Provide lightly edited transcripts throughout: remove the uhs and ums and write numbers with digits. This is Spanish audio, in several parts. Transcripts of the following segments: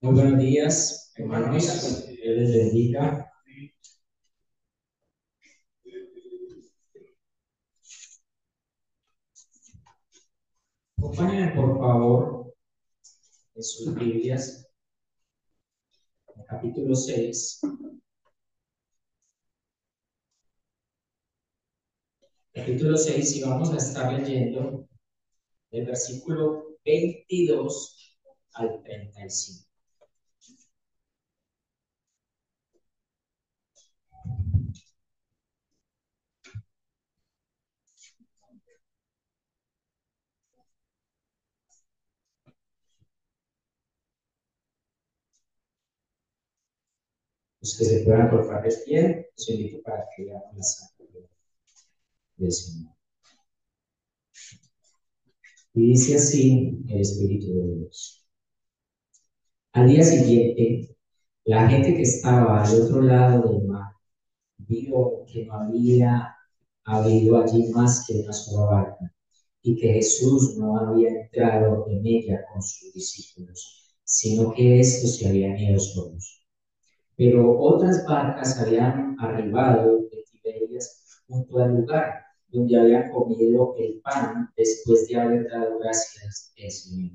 Muy buenos días, hermanos. Dios les bendiga. Acompáñenme, por favor, en sus Biblias, en el capítulo 6. Capítulo 6, y vamos a estar leyendo del versículo 22 al 35. Los que se puedan colocar de pie, los invito para que leamos la santa palabra del Señor. Y dice así el Espíritu de Dios. Al día siguiente, la gente que estaba al otro lado del mar vio que no había habido allí más que una sola barca y que Jesús no había entrado en ella con sus discípulos, sino que estos se habían ido solos. Pero otras barcas habían arribado de Tiberias junto al lugar donde habían comido el pan después de haber dado gracias al Señor.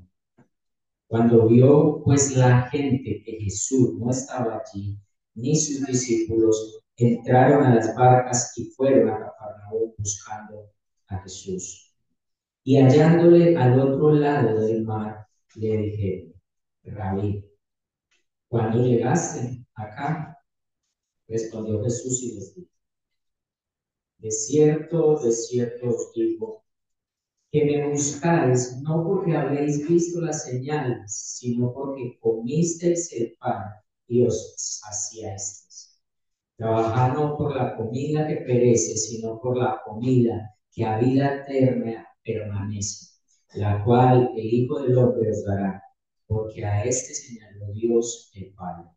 Cuando vio pues la gente que Jesús no estaba allí, ni sus discípulos, entraron a las barcas y fueron a Cafarnaúm buscando a Jesús. Y hallándole al otro lado del mar, le dijeron: Rabí, ¿cuándo llegaste acá? Respondió Jesús y les dijo: de cierto os digo, que me buscáis no porque habéis visto las señales, sino porque comisteis el pan y os saciasteis. Trabajad no por la comida que perece, sino por la comida que a vida eterna permanece, la cual el Hijo del Hombre os dará, porque a este señaló Dios el Padre.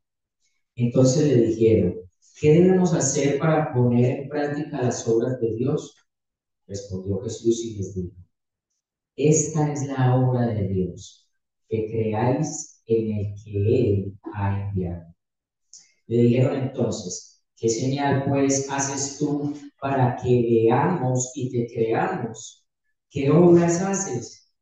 Entonces le dijeron: ¿qué debemos hacer para poner en práctica las obras de Dios? Respondió Jesús y les dijo: esta es la obra de Dios, que creáis en el que Él ha enviado. Le dijeron entonces: ¿qué señal pues haces tú para que veamos y te creamos? ¿Qué obras haces?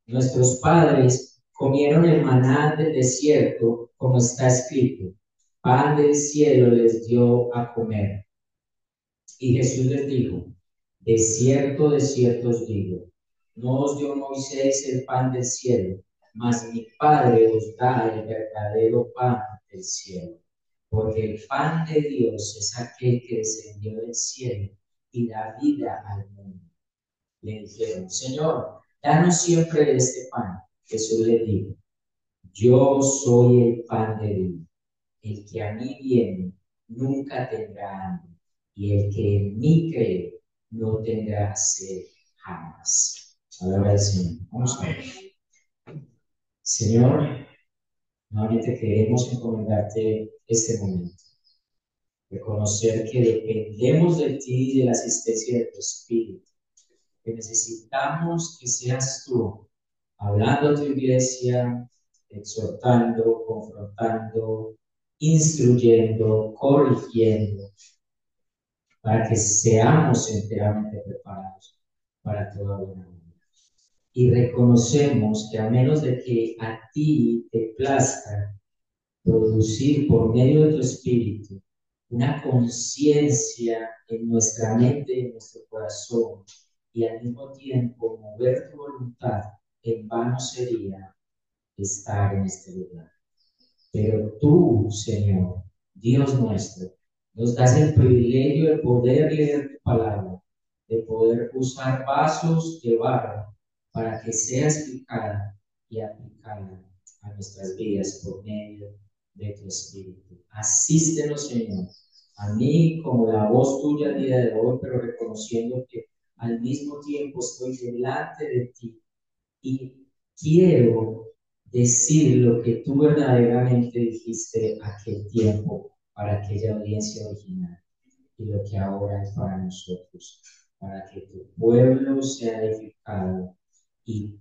Nuestros padres comieron el maná del desierto, como está escrito: pan del cielo les dio a comer. Y Jesús les dijo: de cierto os digo, no os dio Moisés el pan del cielo, mas mi Padre os da el verdadero pan del cielo. Porque el pan de Dios es aquel que descendió del cielo y da vida al mundo. Le dijeron: Señor, danos siempre de este pan. Jesús les dijo: yo soy el pan de vida. El que a mí viene nunca tendrá hambre, y el que en mí cree no tendrá sed jamás. Palabra del Señor. Vamos a ver. Señor, nuevamente queremos encomendarte este momento. Reconocer que dependemos de ti y de la asistencia de tu Espíritu. Que necesitamos que seas tú hablando a tu iglesia, exhortando, confrontando, instruyendo, corrigiendo, para que seamos enteramente preparados para toda buena obra. Y reconocemos que a menos de que a ti te plazca producir por medio de tu espíritu una conciencia en nuestra mente y en nuestro corazón, y al mismo tiempo mover tu voluntad, en vano sería estar en este lugar. Pero tú, Señor, Dios nuestro, nos das el privilegio de poder leer tu palabra, de poder usar vasos de barro para que sea explicada y aplicada a nuestras vidas por medio de tu Espíritu. Asístenos, Señor, a mí como la voz tuya el día de hoy, pero reconociendo que al mismo tiempo estoy delante de ti y quiero decir lo que tú verdaderamente dijiste aquel tiempo para aquella audiencia original. y lo que ahora es para nosotros, para que tu pueblo sea edificado y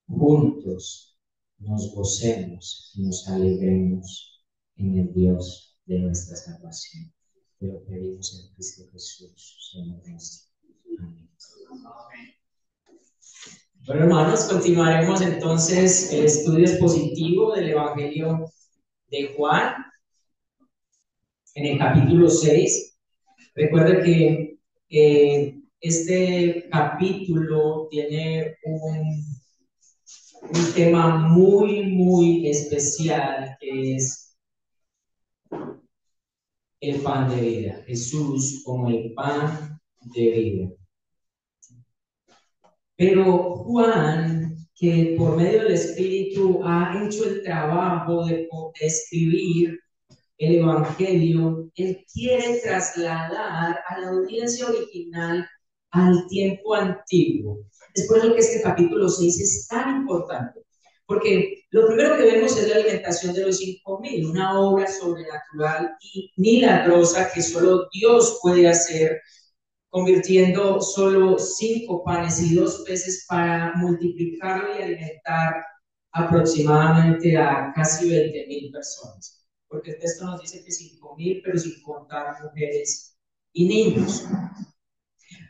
juntos nos gocemos y nos alegremos en el Dios de nuestra salvación. Te lo pedimos en Cristo Jesús, Señor nuestro. Amén. Bueno, hermanos, continuaremos entonces el estudio expositivo del Evangelio de Juan en el capítulo 6. Recuerda que este capítulo tiene un tema muy, muy especial, que es el pan de vida. Jesús como el pan de vida. Pero Juan, que por medio del Espíritu ha hecho el trabajo de escribir el Evangelio, él quiere trasladar a la audiencia original al tiempo antiguo. Es por eso que este capítulo 6 es tan importante, porque lo primero que vemos es la alimentación de los 5.000, una obra sobrenatural y milagrosa que solo Dios puede hacer, convirtiendo solo 5 panes y 2 peces para multiplicarlo y alimentar aproximadamente a casi 20.000 personas. Porque el texto nos dice que 5.000, pero sin contar mujeres y niños.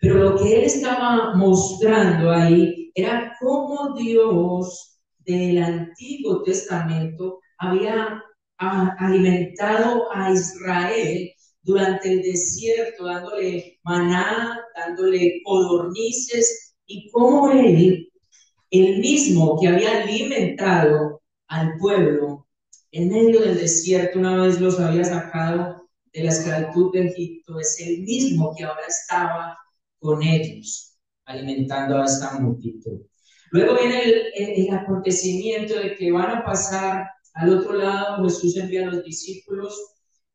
Pero lo que él estaba mostrando ahí era cómo Dios del Antiguo Testamento había alimentado a Israel durante el desierto, dándole maná, dándole codornices, y cómo él, el mismo que había alimentado al pueblo en medio del desierto, una vez los había sacado de la esclavitud de Egipto, es el mismo que ahora estaba con ellos, alimentando a esta multitud. Luego viene el acontecimiento de que van a pasar al otro lado. Jesús envía a los discípulos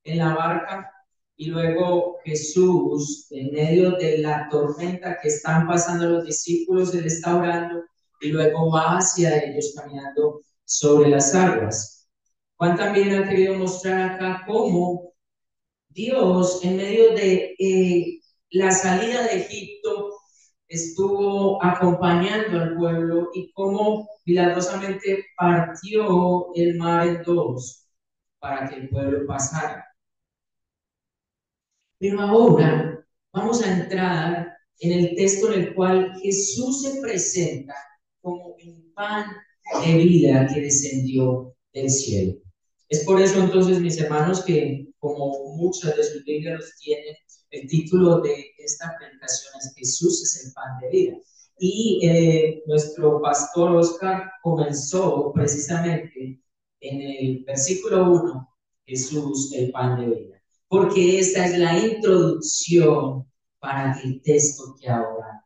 en la barca, y luego Jesús, en medio de la tormenta que están pasando los discípulos, él está orando y luego va hacia ellos caminando sobre las aguas. Juan también ha querido mostrar acá cómo Dios, en medio de la salida de Egipto, estuvo acompañando al pueblo, y cómo milagrosamente partió el mar en dos para que el pueblo pasara. Pero ahora vamos a entrar en el texto en el cual Jesús se presenta como el pan de vida que descendió del cielo. Es por eso entonces, mis hermanos, que como muchas de sus Biblias los tienen, el título de esta predicación es Jesús es el pan de vida. Y nuestro pastor Oscar comenzó precisamente en el versículo 1, Jesús el pan de vida, porque esta es la introducción para el texto que ahora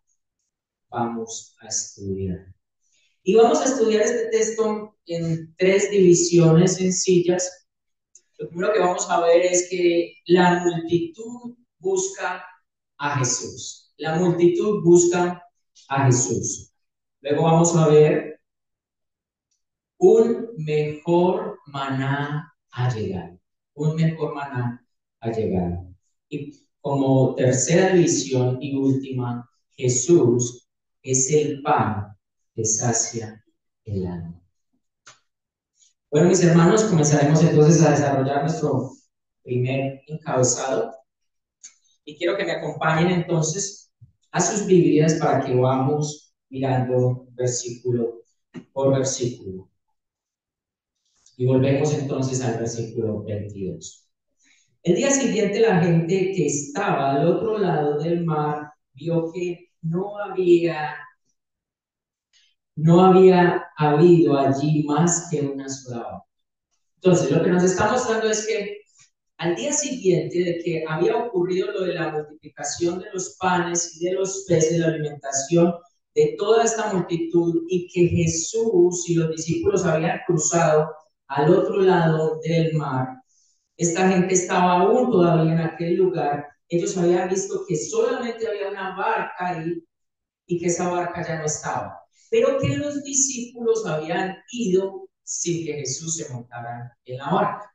vamos a estudiar. Y vamos a estudiar este texto en 3 divisiones sencillas. Lo primero que vamos a ver es que la multitud busca a Jesús. La multitud busca a Jesús. Luego vamos a ver un mejor maná ha llegado. Un mejor maná ha llegado. Y como tercera división y última, Jesús es el pan que sacia el alma. Bueno, mis hermanos, comenzaremos entonces a desarrollar nuestro primer encabezado. Y quiero que me acompañen entonces a sus Biblias para que vamos mirando versículo por versículo. Y volvemos entonces al versículo 22. El día siguiente, la gente que estaba al otro lado del mar vio que no había habido allí más que una sola barca. Entonces, lo que nos está mostrando es que al día siguiente de que había ocurrido lo de la multiplicación de los panes y de los peces, la alimentación de toda esta multitud, y que Jesús y los discípulos habían cruzado al otro lado del mar, esta gente estaba aún todavía en aquel lugar. Ellos habían visto que solamente había una barca ahí y que esa barca ya no estaba, pero que los discípulos habían ido sin que Jesús se montara en la barca.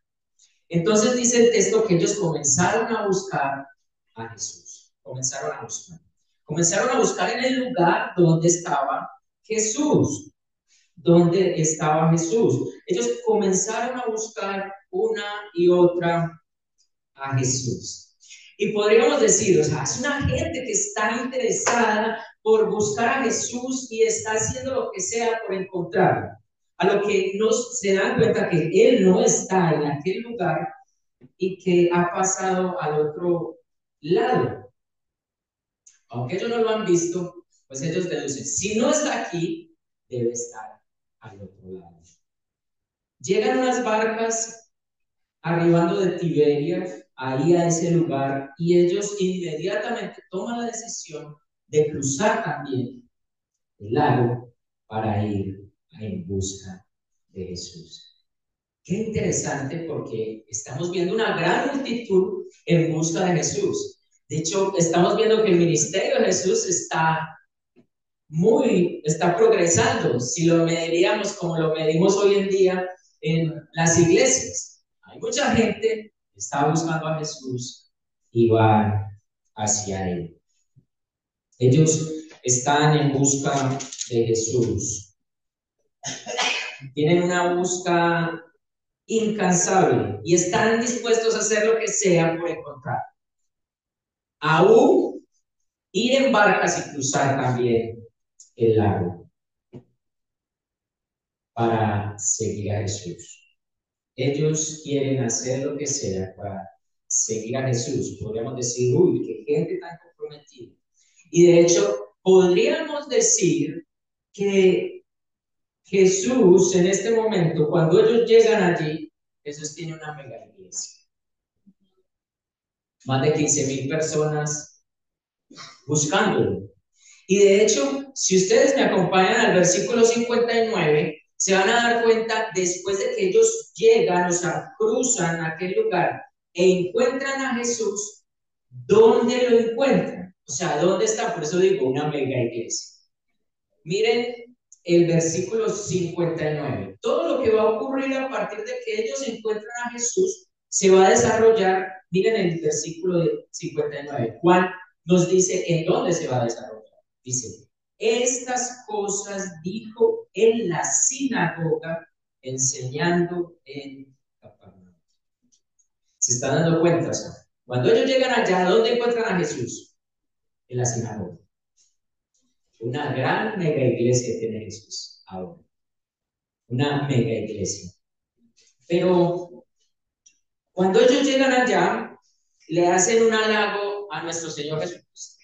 Entonces dice el texto que ellos comenzaron a buscar a Jesús. Comenzaron a buscar. Comenzaron a buscar en el lugar donde estaba Jesús. ¿Dónde estaba Jesús? Ellos comenzaron a buscar una y otra a Jesús. Y podríamos decir, o sea, es una gente que está interesada por buscar a Jesús y está haciendo lo que sea por encontrarlo. A lo que nos se dan cuenta que Él no está en aquel lugar y que ha pasado al otro lado. Aunque ellos no lo han visto, pues ellos deducen, si no está aquí, debe estar al otro lado. Llegan unas barcas arribando de Tiberias, ahí a ese lugar, y ellos inmediatamente toman la decisión de cruzar también el lago para ir en busca de Jesús. Qué interesante porque estamos viendo una gran multitud en busca de Jesús. De hecho, estamos viendo que el ministerio de Jesús está progresando, si lo mediríamos como lo medimos hoy en día en las iglesias. Hay mucha gente que está buscando a Jesús y va hacia Él. Ellos están en busca de Jesús. Tienen una búsqueda incansable y están dispuestos a hacer lo que sea por encontrar. Aún ir en barcas y cruzar también el lago para seguir a Jesús. Ellos quieren hacer lo que sea para seguir a Jesús. Podríamos decir, uy, qué gente tan comprometida. Y de hecho, podríamos decir que Jesús en este momento, cuando ellos llegan allí, Jesús tiene una mega iglesia. Más de 15,000 personas buscándolo. Y de hecho, si ustedes me acompañan al versículo 59, se van a dar cuenta, después de que ellos llegan, o sea, cruzan aquel lugar e encuentran a Jesús, ¿dónde lo encuentran? O sea, ¿dónde está? Por eso digo, una mega iglesia. Miren el versículo 59. Todo lo que va a ocurrir a partir de que ellos encuentran a Jesús se va a desarrollar. Miren el versículo 59. Juan nos dice en dónde se va a desarrollar. Dice, estas cosas dijo en la sinagoga, enseñando en Capernaum. ¿Se están dando cuenta? O sea, cuando ellos llegan allá, ¿dónde encuentran a Jesús? En la sinagoga. Una gran mega iglesia tiene Jesús ahora. Una mega iglesia. Pero cuando ellos llegan allá, le hacen un halago a nuestro Señor Jesucristo.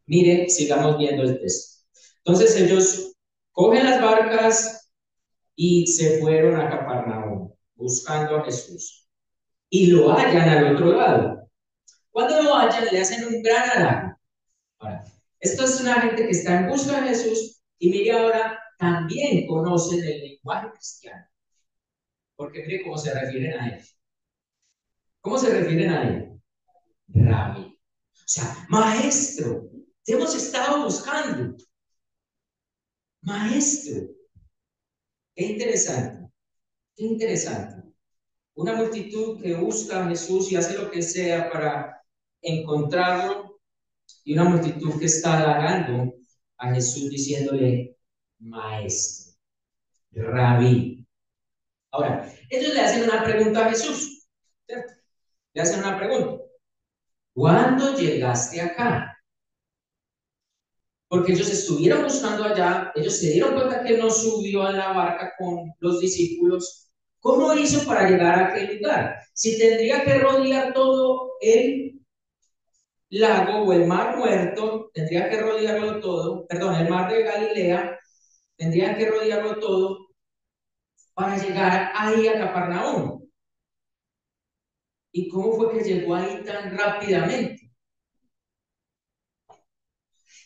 Miren, sigamos viendo el texto. Entonces ellos cogen las barcas y se fueron a Capernaum buscando a Jesús. Y lo hallan al otro lado. Cuando lo hallan, le hacen un gran halago. Ahora, esto es una gente que está en busca de Jesús y mire ahora, también conocen el lenguaje cristiano. Porque mire cómo se refieren a él. ¿Cómo se refieren a él? Rabí. O sea, maestro, te hemos estado buscando. Maestro. Qué interesante. Qué interesante. Una multitud que busca a Jesús y hace lo que sea para encontrarlo, y una multitud que está halagando a Jesús diciéndole maestro, rabí. Ahora, ellos le hacen una pregunta a Jesús, ¿cierto? Le hacen una pregunta. ¿Cuándo llegaste acá? Porque ellos estuvieron buscando allá, ellos se dieron cuenta que no subió a la barca con los discípulos. ¿Cómo hizo para llegar a aquel lugar? Si tendría que rodear todo el lago o el mar muerto, tendría que rodearlo todo, perdón, el mar de Galilea, tendría que rodearlo todo para llegar ahí a Capernaum. ¿Y cómo fue que llegó ahí tan rápidamente?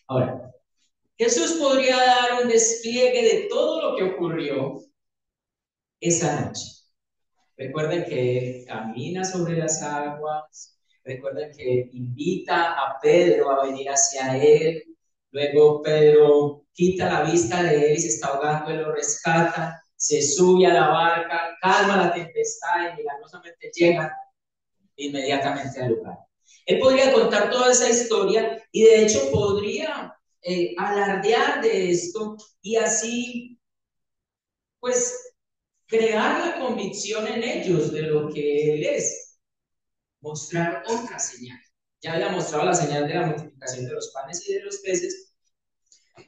Ahora, Jesús podría dar un despliegue de todo lo que ocurrió esa noche. Recuerden que Él camina sobre las aguas, recuerden que invita a Pedro a venir hacia Él, luego Pedro quita la vista de Él y se está ahogando, Él lo rescata, se sube a la barca, calma la tempestad y milagrosamente llegan inmediatamente al lugar. Él podría contar toda esa historia y de hecho podría alardear de esto y así, pues, crear la convicción en ellos de lo que Él es, mostrar otra señal. Ya había mostrado la señal de la multiplicación de los panes y de los peces,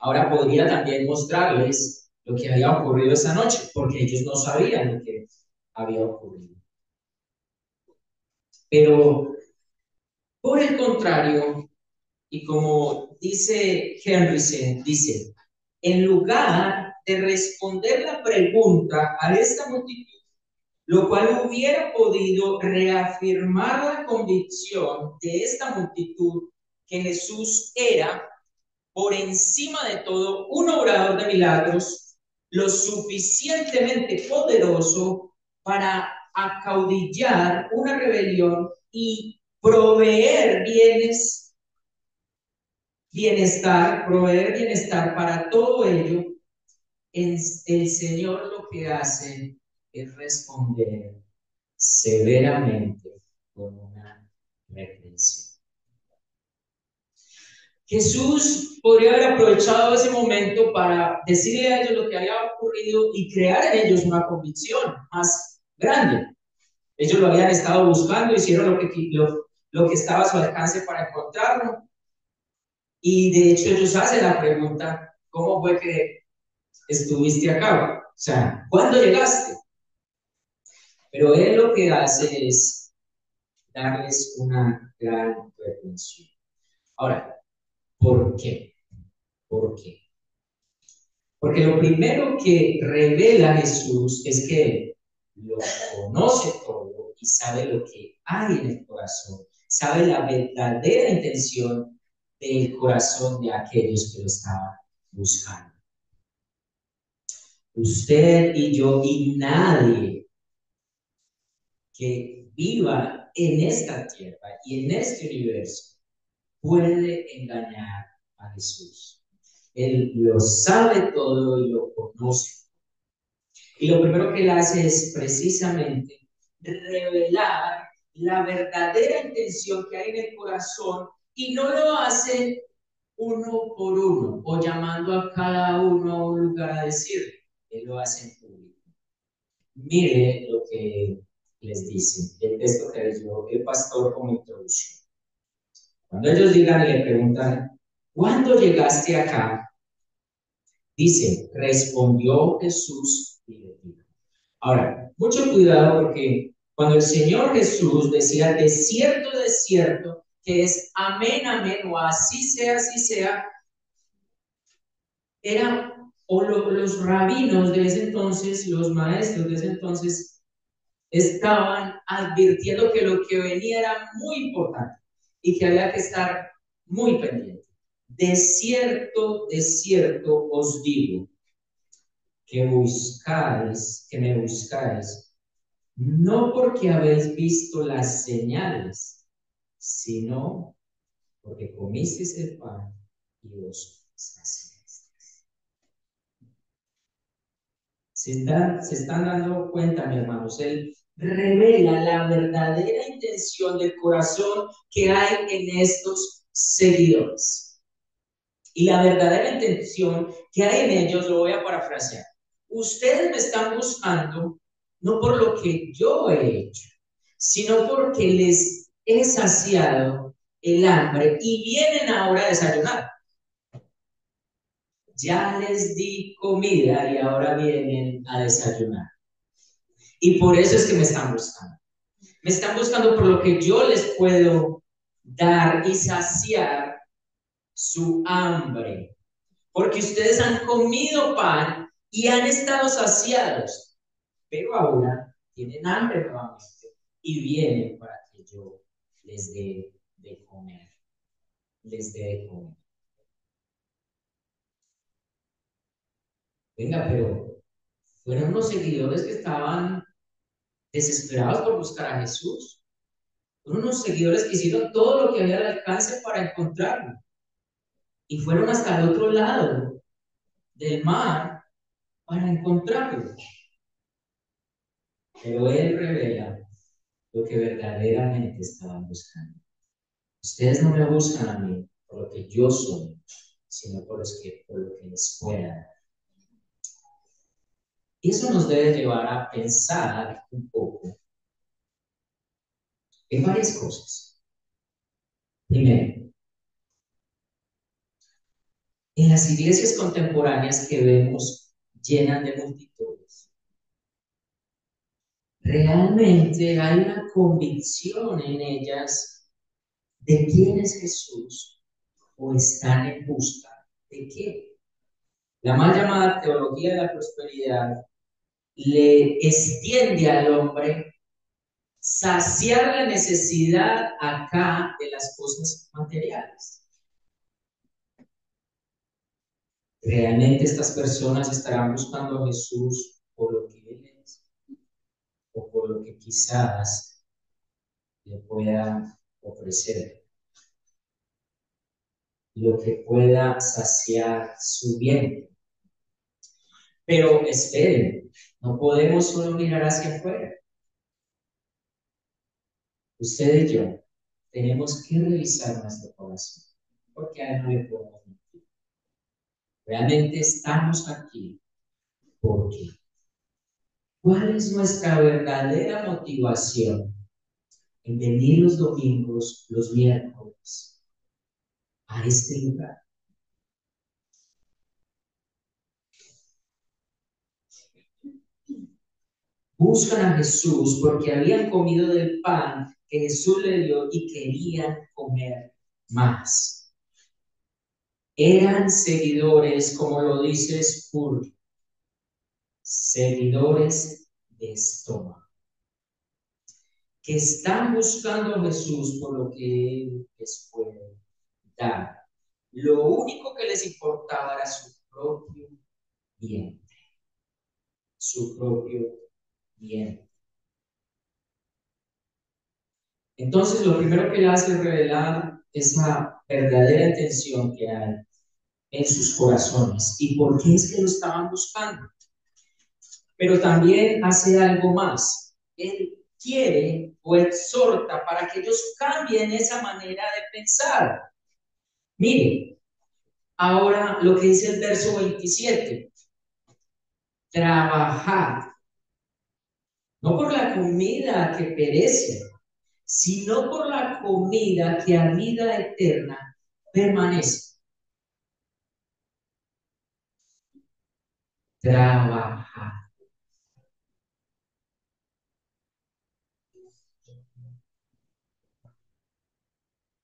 ahora podría también mostrarles lo que había ocurrido esa noche, porque ellos no sabían lo que había ocurrido. Pero, por el contrario, y como dice Henryson, dice, en lugar de responder la pregunta a esta multitud, lo cual hubiera podido reafirmar la convicción de esta multitud que Jesús era, por encima de todo, un obrador de milagros, lo suficientemente poderoso para acaudillar una rebelión y proveer proveer bienestar para todo ello. El Señor lo que hace es responder severamente con una reprensión. Jesús podría haber aprovechado ese momento para decirle a ellos lo que había ocurrido y crear en ellos una convicción más grande. Ellos lo habían estado buscando, hicieron lo que estaba a su alcance para encontrarlo. Y de hecho ellos hacen la pregunta, ¿cómo fue que estuviste acá? O sea, ¿cuándo llegaste? Pero él lo que hace es darles una gran reprensión. Ahora, ¿por qué? ¿Por qué? Porque lo primero que revela Jesús es que lo conoce todo y sabe lo que hay en el corazón, sabe la verdadera intención del corazón de aquellos que lo estaban buscando. Usted y yo y nadie que viva en esta tierra y en este universo puede engañar a Jesús. Él lo sabe todo y lo conoce. Y lo primero que él hace es precisamente revelar la verdadera intención que hay en el corazón y no lo hace uno por uno o llamando a cada uno a un lugar a decir, él lo hace en público. Mire lo que les dice el texto que leyó el pastor como introducción. Cuando ellos llegan y le preguntan, ¿cuándo llegaste acá? Dice, respondió Jesús y le dijo. Ahora, mucho cuidado porque cuando el Señor Jesús decía de cierto, que es amén, amén, o así sea, era, o los rabinos de ese entonces, los maestros de ese entonces, estaban advirtiendo que lo que venía era muy importante y que había que estar muy pendiente. De cierto os digo que me buscáis, no porque habéis visto las señales, sino porque comisteis el pan y os saciasteis. Se están dando cuenta, mis hermanos, él revela la verdadera intención del corazón que hay en estos seguidores. Y la verdadera intención que hay en ellos, lo voy a parafrasear. Ustedes me están buscando no por lo que yo he hecho, sino porque les he saciado el hambre y vienen ahora a desayunar. Ya les di comida y ahora vienen a desayunar. Y por eso es que me están buscando. Me están buscando por lo que yo les puedo dar y saciar su hambre. Porque ustedes han comido pan y han estado saciados, pero ahora tienen hambre nuevamente y vienen para que yo les dé de comer. Les dé de comer. Venga, pero fueron unos seguidores que estaban desesperados por buscar a Jesús. Fueron unos seguidores que hicieron todo lo que había al alcance para encontrarlo. Y fueron hasta el otro lado del mar para encontrarlo. Pero Él revela lo que verdaderamente estaban buscando. Ustedes no me buscan a mí por lo que yo soy, sino por lo que les pueda dar. Y eso nos debe llevar a pensar un poco en varias cosas. Primero, en las iglesias contemporáneas que vemos llenas de multitudes, realmente hay una convicción en ellas de quién es Jesús o están en busca de qué. La mal llamada teología de la prosperidad le extiende al hombre saciar la necesidad acá de las cosas materiales. ¿Realmente estas personas estarán buscando a Jesús por lo que Él es o por lo que quizás le pueda ofrecer? Lo que pueda saciar su vientre. Pero esperen, no podemos solo mirar hacia afuera. Usted y yo tenemos que revisar nuestro corazón, porque a él no le podemos mentir. Realmente estamos aquí porque ¿cuál es nuestra verdadera motivación en venir los domingos, los miércoles, a este lugar? Buscan a Jesús porque habían comido del pan que Jesús le dio y querían comer más. Eran seguidores, como lo dice Spurgeon, seguidores de estómago, que están buscando a Jesús por lo que Él les puede dar. Lo único que les importaba era su propio bien, su propio bien. Entonces, lo primero que él hace es revelar esa verdadera intención que hay en sus corazones y por qué es que lo estaban buscando. Pero también hace algo más. Él quiere o exhorta para que ellos cambien esa manera de pensar. Miren, ahora lo que dice el verso 27. Trabajad, no por la comida que perece, sino por la comida que a vida eterna permanece. Trabajar.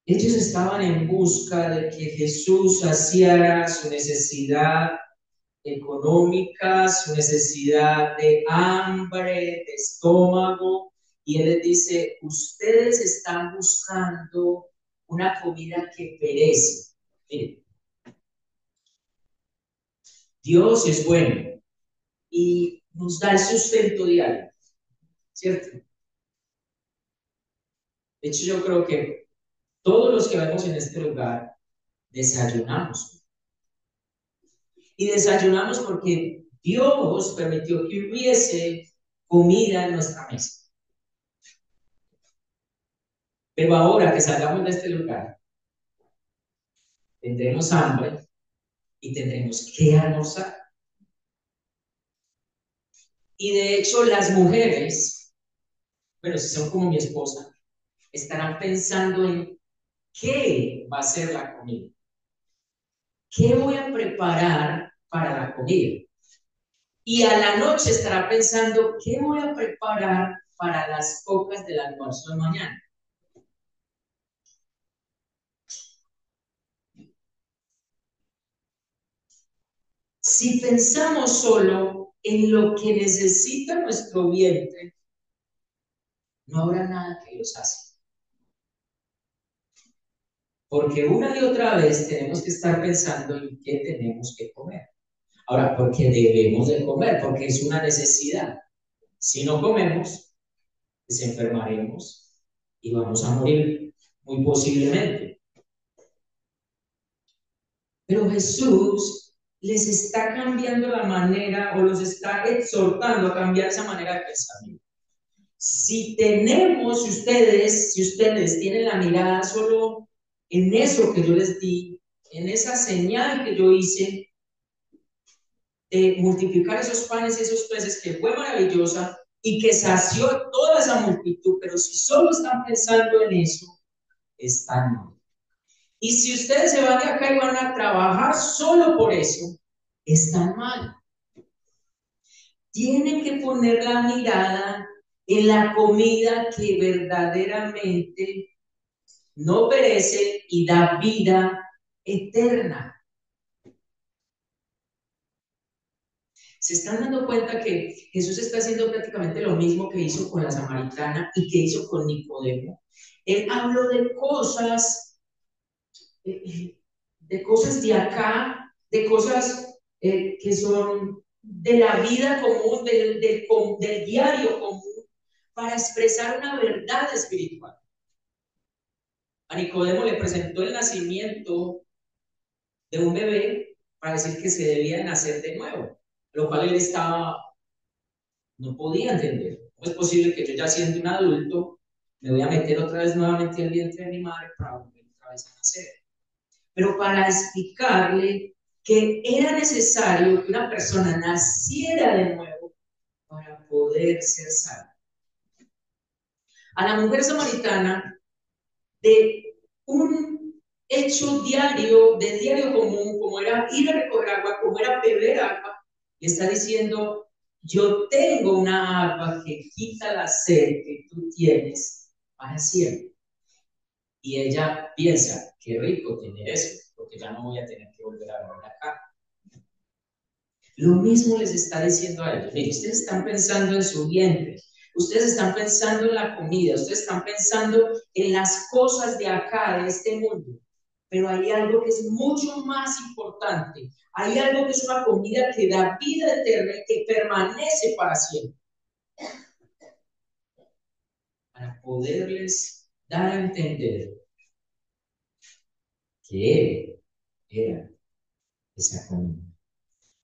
Ellos estaban en busca de que Jesús saciara su necesidad económica, su necesidad de hambre, de estómago, y Él les dice, ustedes están buscando una comida que perece. Miren, Dios es bueno y nos da el sustento diario, ¿cierto? De hecho, yo creo que todos los que vemos en este lugar desayunamos. Y desayunamos porque Dios permitió que hubiese comida en nuestra mesa. Pero ahora que salgamos de este lugar, tendremos hambre y tendremos que almorzar. Y de hecho, las mujeres, bueno, si son como mi esposa, estarán pensando en qué va a ser la comida. ¿Qué voy a preparar para la comida? Y a la noche estará pensando, ¿qué voy a preparar para las pocas del almuerzo de mañana? Si pensamos solo en lo que necesita nuestro vientre, no habrá nada que los hace. Porque una y otra vez tenemos que estar pensando en qué tenemos que comer. Ahora, porque debemos de comer, porque es una necesidad. Si no comemos, pues enfermaremos y vamos a morir, muy posiblemente. Pero Jesús les está cambiando la manera o los está exhortando a cambiar esa manera de pensamiento. si ustedes tienen la mirada solo en eso que yo les di, en esa señal que yo hice, de multiplicar esos panes y esos peces, que fue maravillosa y que sació a toda esa multitud, pero si solo están pensando en eso, están mal. Y si ustedes se van de acá y van a trabajar solo por eso, están mal. Tienen que poner la mirada en la comida que verdaderamente no perece y da vida eterna. Se están dando cuenta que Jesús está haciendo prácticamente lo mismo que hizo con la samaritana y que hizo con Nicodemo. Él habló de cosas de acá, de cosas que son de la vida común, del diario común, para expresar una verdad espiritual. A Nicodemo le presentó el nacimiento de un bebé para decir que se debía nacer de nuevo, lo cual él no podía entender. ¿Cómo es posible que yo, ya siendo un adulto, me voy a meter otra vez nuevamente al vientre de mi madre para volver otra vez a nacer? Pero para explicarle que era necesario que una persona naciera de nuevo para poder ser salva. A la mujer samaritana, de un hecho diario, de diario común, como era ir a recoger agua, como era beber agua, le está diciendo: yo tengo una agua que quita la sed que tú tienes para siempre. Y ella piensa: qué rico tener eso, porque ya no voy a tener que volver a beber acá. Lo mismo les está diciendo a ellos. Miren, ustedes están pensando en su vientre, ustedes están pensando en la comida, ustedes están pensando en las cosas de acá, de este mundo. Pero hay algo que es mucho más importante. Hay algo que es una comida que da vida eterna y que permanece para siempre. Para poderles dar a entender que Él era esa comida.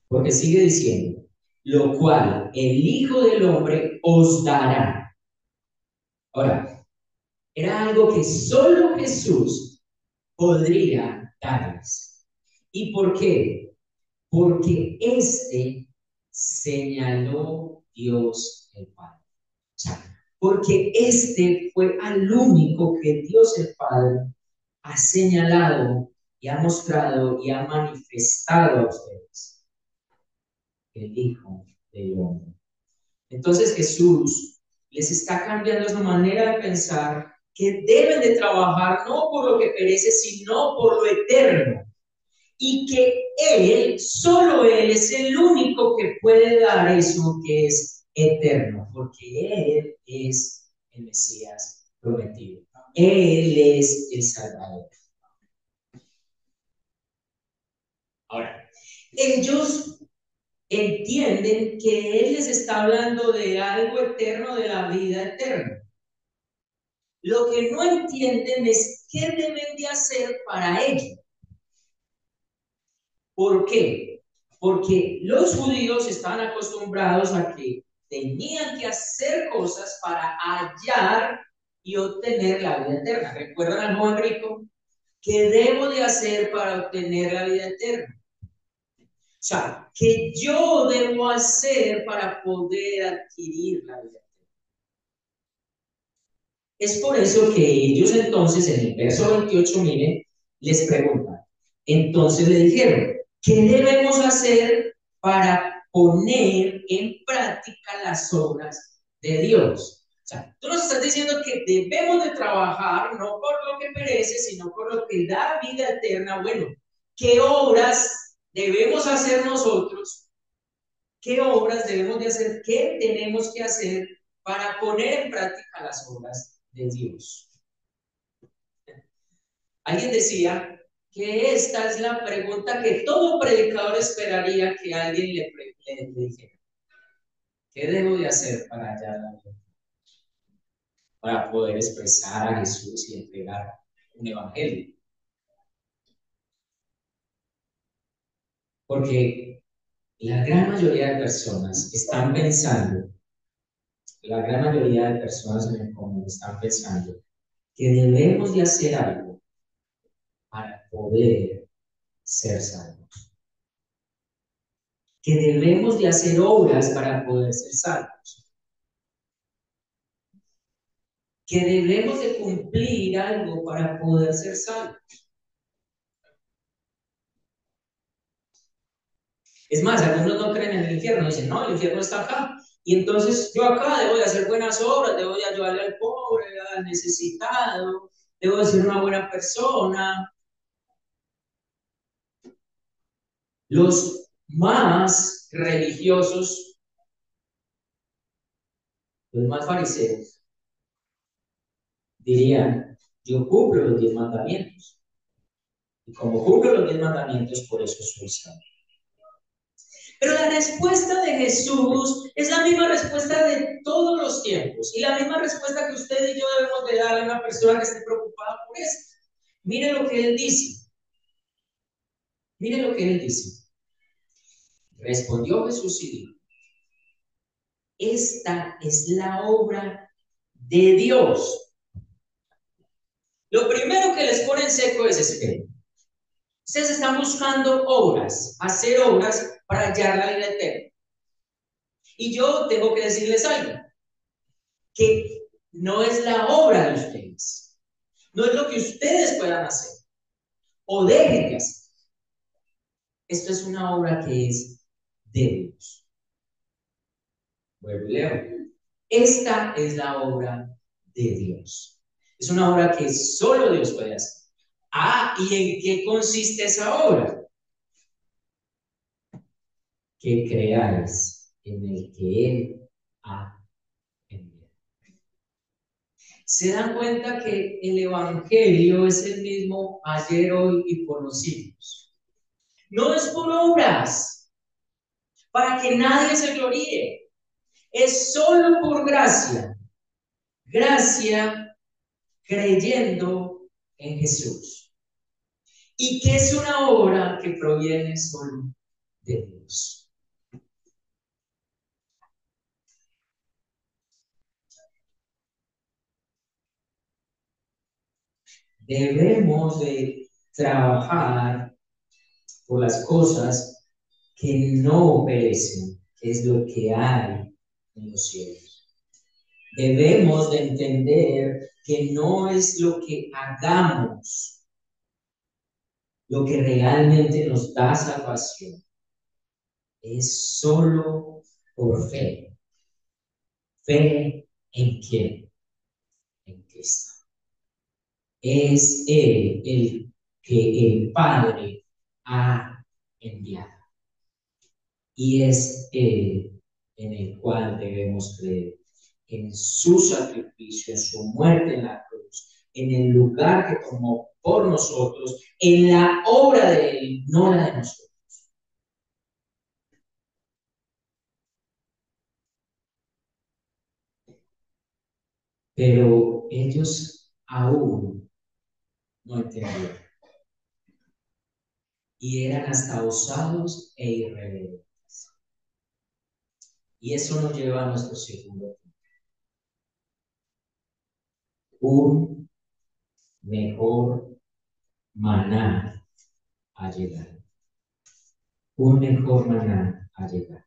Porque sigue diciendo: lo cual el Hijo del Hombre os dará. Ahora, era algo que solo Jesús podría darles. ¿Y por qué? Porque señaló Dios el Padre. O sea, porque fue al único que Dios el Padre ha señalado y ha mostrado y ha manifestado a ustedes, el Hijo del Hombre. Entonces Jesús les está cambiando esa manera de pensar, que deben de trabajar no por lo que perece, sino por lo eterno. Y que solo Él es el único que puede dar eso que es eterno, porque Él es el Mesías prometido. Él es el Salvador. Ahora, ellos entienden que Él les está hablando de algo eterno, de la vida eterna. Lo que no entienden es qué deben de hacer para ello. ¿Por qué? Porque los judíos estaban acostumbrados a que tenían que hacer cosas para hallar y obtener la vida eterna. ¿Recuerdan al joven rico? ¿Qué debo de hacer para obtener la vida eterna? O sea, ¿qué yo debo hacer para poder adquirir la vida eterna? Es por eso que ellos entonces, en el verso 28, miren, les preguntan. Entonces le dijeron: ¿qué debemos hacer para poner en práctica las obras de Dios? O sea, tú nos estás diciendo que debemos de trabajar no por lo que perece, sino por lo que da vida eterna. Bueno, ¿qué obras debemos hacer nosotros? ¿Qué obras debemos de hacer? ¿Qué tenemos que hacer para poner en práctica las obras de Dios? Alguien decía que esta es la pregunta que todo predicador esperaría que alguien le dijera. ¿Qué debo de hacer para hallar la vida? Para poder expresar a Jesús y entregar un evangelio. Porque la gran mayoría de personas están pensando la gran mayoría de personas en el común están pensando que debemos de hacer algo para poder ser salvos, que debemos de hacer obras para poder ser salvos, que debemos de cumplir algo para poder ser salvos. Es más, algunos no creen en el infierno, dicen, no, el infierno está acá. Y entonces yo acá debo de hacer buenas obras, debo de ayudarle al pobre, al necesitado, debo de ser una buena persona. Los más religiosos, los más fariseos, dirían, yo cumplo los 10 mandamientos. Y como cumplo los 10 mandamientos, por eso soy salvo. Pero la respuesta de Jesús es la misma respuesta de todos los tiempos y la misma respuesta que usted y yo debemos de dar a una persona que esté preocupada por esto. Mire lo que él dice. Mire lo que él dice. Respondió Jesús y dijo, esta es la obra de Dios. Lo primero que les pone en seco es espero. Ustedes están buscando obras, hacer obras para hallar la vida eterna. Y yo tengo que decirles algo, que no es la obra de ustedes, no es lo que ustedes puedan hacer o dejen de hacer. Esto es una obra que es de Dios. Bueno, leo. Esta es la obra de Dios. Es una obra que solo Dios puede hacer. Ah, ¿y en qué consiste esa obra? Que creáis en el que Él ha enviado. Se dan cuenta que el Evangelio es el mismo ayer, hoy y por los siglos. No es por obras, para que nadie se gloríe. Es solo por gracia. Gracia creyendo en Jesús. Y que es una obra que proviene solo de Dios. Debemos de trabajar por las cosas que no perecen, que es lo que hay en los cielos. Debemos de entender que no es lo que hagamos lo que realmente nos da salvación. Es solo por fe. ¿Fe en quién? En Cristo. Es Él el que el Padre ha enviado. Y es Él en el cual debemos creer. En su sacrificio, en su muerte en la cruz, en el lugar que tomó por nosotros, en la obra de Él, no la de nosotros. Pero ellos aún no entendieron. Y eran hasta osados e irreverentes. Y eso nos lleva a nuestro segundo punto. Un mejor maná a llegar. Un mejor maná a llegar.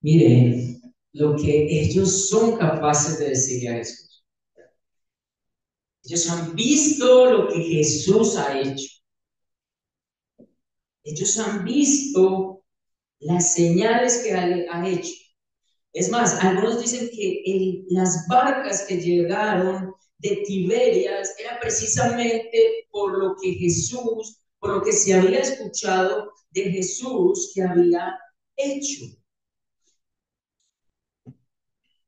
Miren lo que ellos son capaces de decirle a Jesús. Ellos han visto lo que Jesús ha hecho. Ellos han visto las señales que ha hecho. Es más, algunos dicen que las barcas que llegaron de Tiberias era precisamente por lo que Jesús, por lo que se había escuchado de Jesús que había hecho.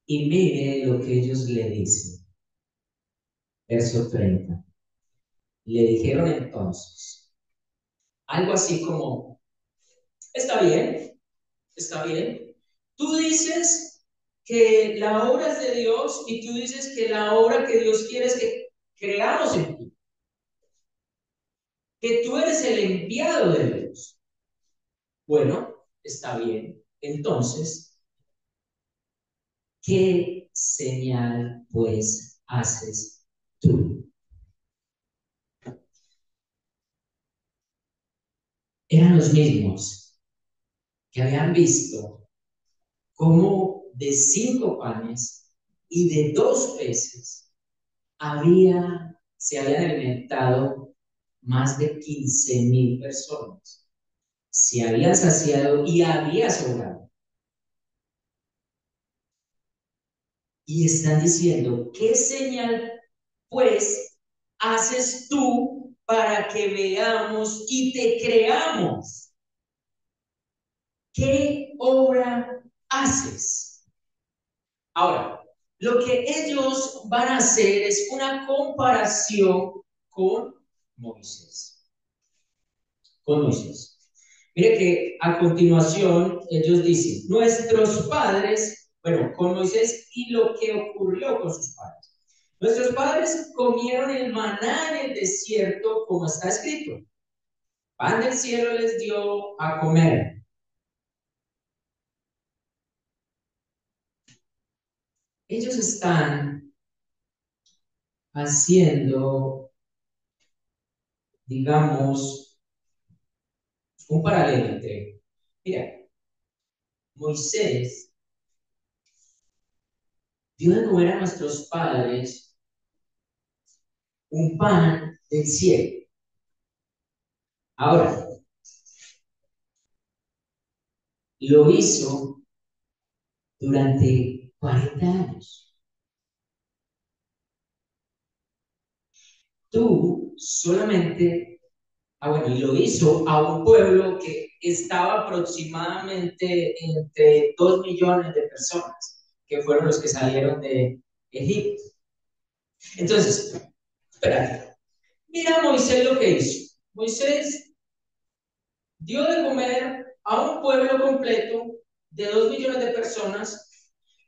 Y mire lo que ellos le dicen. Verso 30. Le dijeron entonces, algo así como, está bien, está bien. Tú dices que la obra es de Dios y tú dices que la obra que Dios quiere es que creamos en ti. Que tú eres el enviado de Dios. Bueno, está bien. Entonces, ¿qué señal pues haces tú? Eran los mismos que habían visto cómo de 5 panes y de 2 peces se habían alimentado más de 15,000 personas. Se habían saciado y había sobrado. Y están diciendo, ¿qué señal pues haces tú para que veamos y te creamos? ¿Qué obra haces? Ahora, lo que ellos van a hacer es una comparación con Moisés. Con Moisés. Mire que a continuación ellos dicen, nuestros padres, bueno, con Moisés y lo que ocurrió con sus padres. Nuestros padres comieron el maná en el desierto, como está escrito. Pan del cielo les dio a comer. Ellos están haciendo, digamos, un paralelo entre, mira, Moisés dio de comer a nuestros padres un pan del cielo. Ahora, lo hizo durante 40 años. Tú solamente, bueno, y lo hizo a un pueblo que estaba aproximadamente entre 2 millones de personas, que fueron los que salieron de Egipto. Entonces, espera, mira Moisés lo que hizo. Moisés dio de comer a un pueblo completo de 2 millones de personas,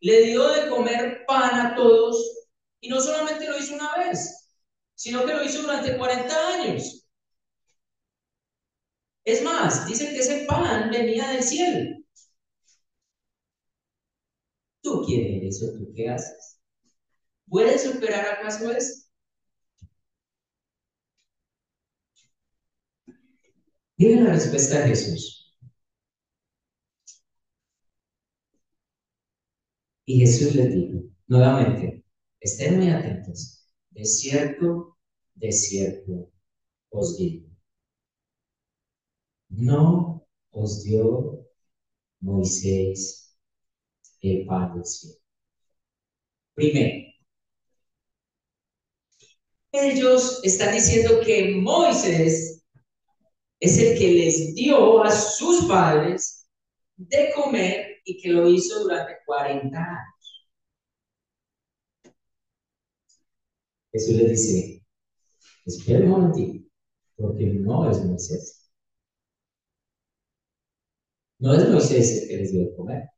le dio de comer pan a todos, y no solamente lo hizo una vez, sino que lo hizo durante 40 años. Es más, dice que ese pan venía del cielo. ¿Tú quién eres o tú qué haces? ¿Puedes superar acaso eso? Dime la respuesta de Jesús. Y Jesús les dijo, nuevamente, estén muy atentos. De cierto, os digo, no os dio Moisés el pan del cielo. Primero, ellos están diciendo que Moisés es el que les dio a sus padres de comer y que lo hizo durante 40 años. Jesús les dice, espera un momentito, porque no es Moisés. No es Moisés el que les dio de comer.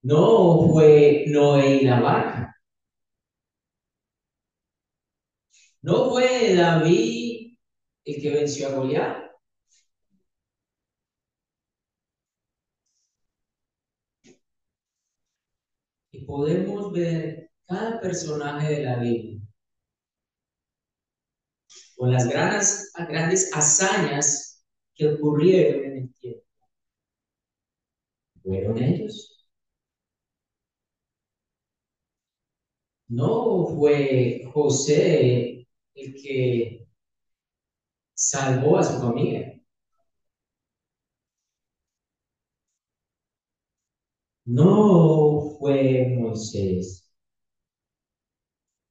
No fue Noé y la vaca. No fue David el que venció a Goliat. Y podemos ver cada personaje de la Biblia con las grandes hazañas que ocurrieron en el tiempo. ¿Fueron ellos? No fue José el que salvó a su familia. No fue Moisés.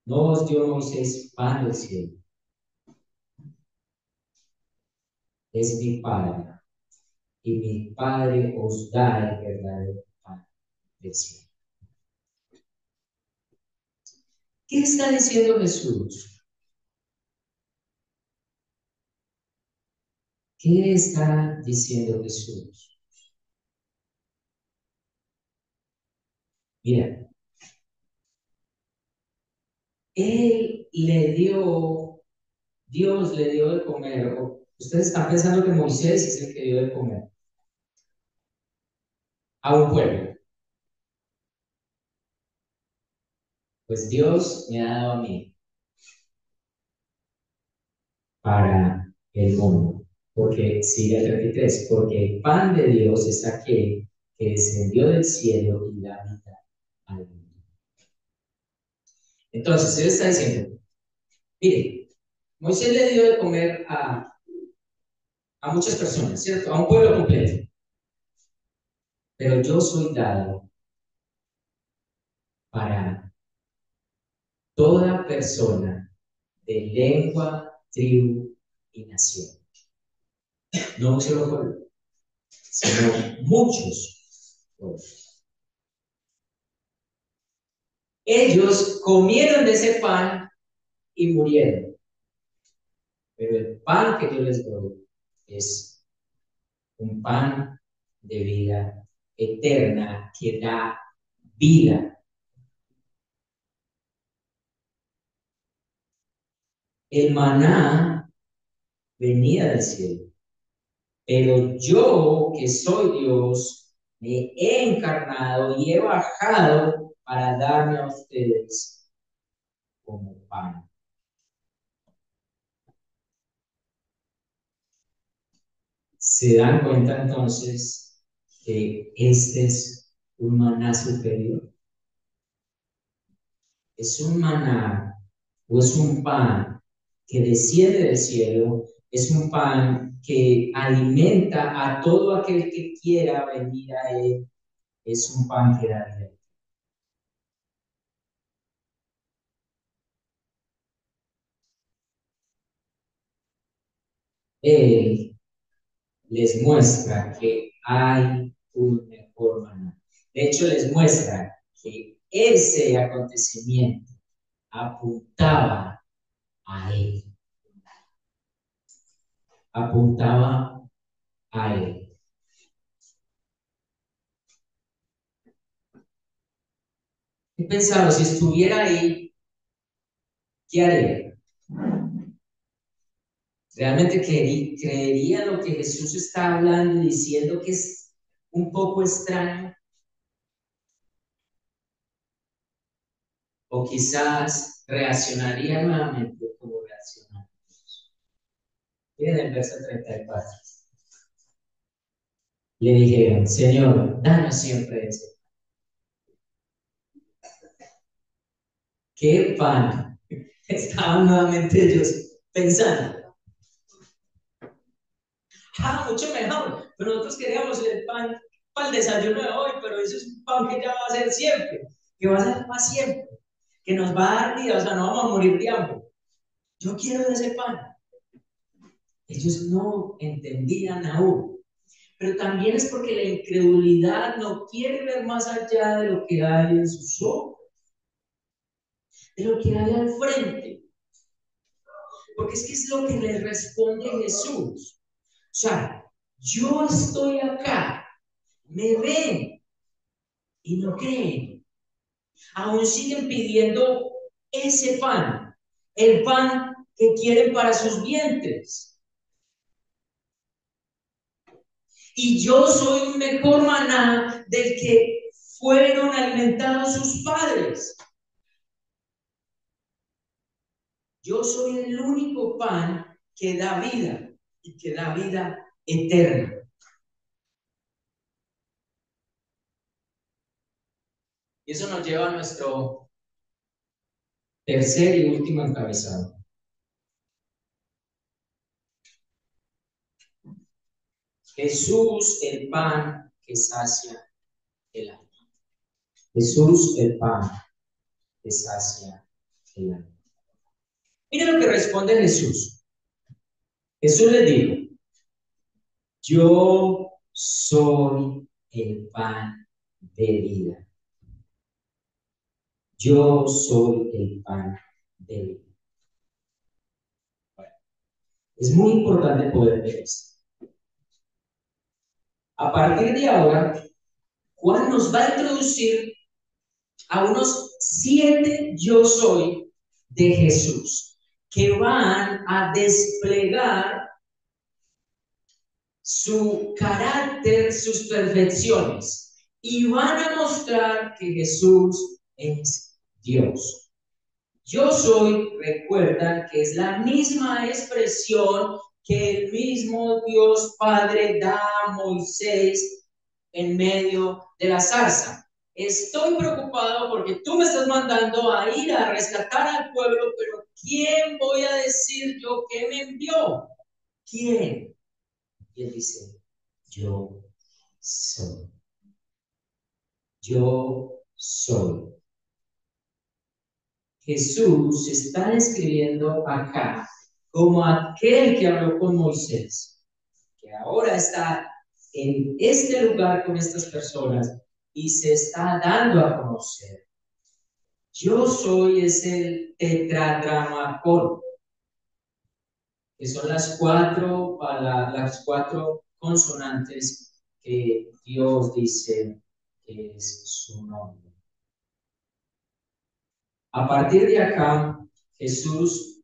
No os dio Moisés pan del cielo. Es mi Padre. Y mi Padre os da el verdadero pan del cielo. ¿Qué está diciendo Jesús? ¿Qué está diciendo Jesús? Mira, Él le dio, Dios le dio de comer, o Ustedes están pensando que Moisés es el que dio de comer a un pueblo. Pues Dios me ha dado a mí para el mundo. Porque, sigue el 33, porque el pan de Dios es aquel que descendió del cielo y da vida al mundo. Entonces, él está diciendo, mire, Moisés le dio de comer a muchas personas, ¿cierto? A un pueblo completo. Pero yo soy dado para toda persona de lengua, tribu y nación. No un solo pueblo, sino muchos pueblos. Ellos comieron de ese pan y murieron. Pero el pan que yo les doy es un pan de vida eterna que da vida. El maná venía del cielo, pero yo que soy Dios me he encarnado y he bajado para darme a ustedes como pan. ¿Se dan cuenta entonces que este es un maná superior? Es un maná o es un pan que desciende del cielo, es un pan que alimenta a todo aquel que quiera venir a él, es un pan que da vida. Él les muestra que hay un mejor maná. De hecho, les muestra que ese acontecimiento apuntaba a él, apuntaba a él. He pensado, si estuviera ahí, ¿qué haría? ¿Realmente creería lo que Jesús está hablando y diciendo que es un poco extraño? ¿O quizás reaccionaría nuevamente como reaccionó? Miren el verso 34. Le dijeron, Señor, danos siempre eso. ¿Qué pan? Estaban nuevamente ellos pensando. Ah, mucho mejor. Pero nosotros queríamos el pan para el desayuno de hoy, pero eso es un pan que ya va a ser siempre, que va a ser para siempre, que nos va a dar vida, o sea, no vamos a morir de hambre. Yo quiero ese pan. Ellos no entendían aún. Pero también es porque la incredulidad no quiere ver más allá de lo que hay en sus ojos, de lo que hay al frente. Porque es que es lo que les responde Jesús. O sea, yo estoy acá, me ven y no creen. Aún siguen pidiendo ese pan, el pan que quieren para sus vientres. Y yo soy un mejor maná del que fueron alimentados sus padres. Yo soy el único pan que da vida y que da vida eterna. Y eso nos lleva a nuestro tercer y último encabezado. Jesús, el pan que sacia el alma. Jesús, el pan que sacia el alma. Mira lo que responde Jesús. Jesús le dijo, yo soy el pan de vida. Yo soy el pan de vida. Bueno, es muy importante poder ver esto. A partir de ahora, Juan nos va a introducir a unos 7 yo soy de Jesús que van a desplegar su carácter, sus perfecciones, y van a mostrar que Jesús es Dios. Yo soy, recuerda que es la misma expresión que el mismo Dios Padre da a Moisés en medio de la zarza. Estoy preocupado porque tú me estás mandando a ir a rescatar al pueblo, pero ¿quién voy a decir yo que me envió? ¿Quién? Y él dice, yo soy. Yo soy. Jesús está escribiendo acá como aquel que habló con Moisés, que ahora está en este lugar con estas personas y se está dando a conocer. Yo soy es el tetradramácon, que son las cuatro consonantes que Dios dice que es su nombre. A partir de acá, Jesús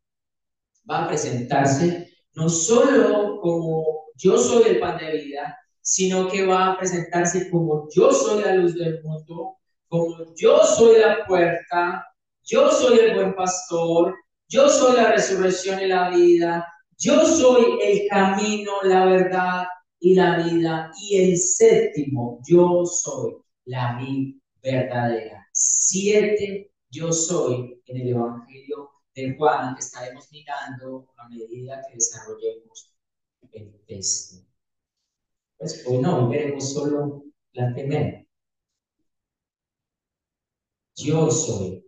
va a presentarse no solo como yo soy el pan de vida, sino que va a presentarse como yo soy la luz del mundo, como yo soy la puerta, yo soy el buen pastor, yo soy la resurrección y la vida, yo soy el camino, la verdad y la vida. Y el séptimo, yo soy la vida verdadera. 7, yo soy en el Evangelio de Juan, que estaremos mirando a medida que desarrollemos el texto. Pues hoy no, hoy veremos solo la primera. Yo soy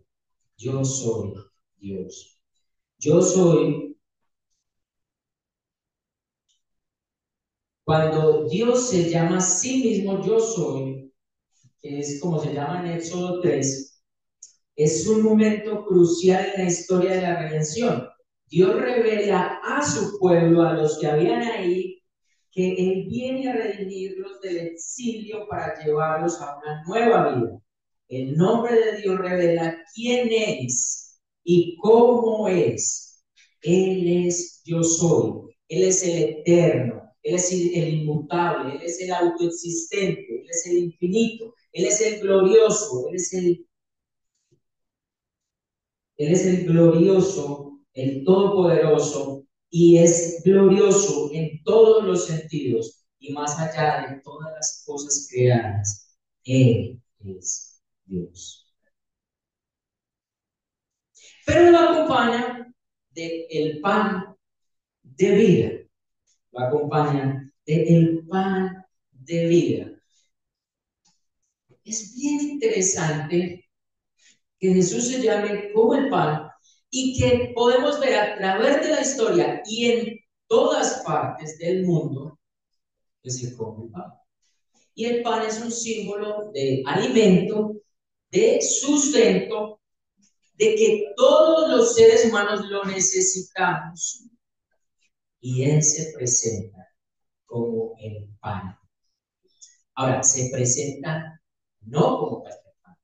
Dios. Yo soy, cuando Dios se llama a sí mismo yo soy, que es como se llama en Éxodo 3, es un momento crucial en la historia de la redención. Dios revela a su pueblo, a los que habían ahí, que Él viene a redimirlos del exilio para llevarlos a una nueva vida. El nombre de Dios revela quién es y cómo es. Él es yo soy. Él es el eterno. Él es el inmutable. Él es el autoexistente. Él es el infinito. Él es el glorioso. Él es el glorioso, el todopoderoso, y es glorioso en todos los sentidos y más allá de todas las cosas creadas. Él es Dios. Pero lo acompaña del pan de vida. Lo acompaña del pan de vida. Es bien interesante que Jesús se llame como el pan y que podemos ver a través de la historia y en todas partes del mundo que se come el pan. Y el pan es un símbolo de alimento, de sustento, de que todos los seres humanos lo necesitamos. Y Él se presenta como el pan. Ahora, se presenta no como cualquier pan,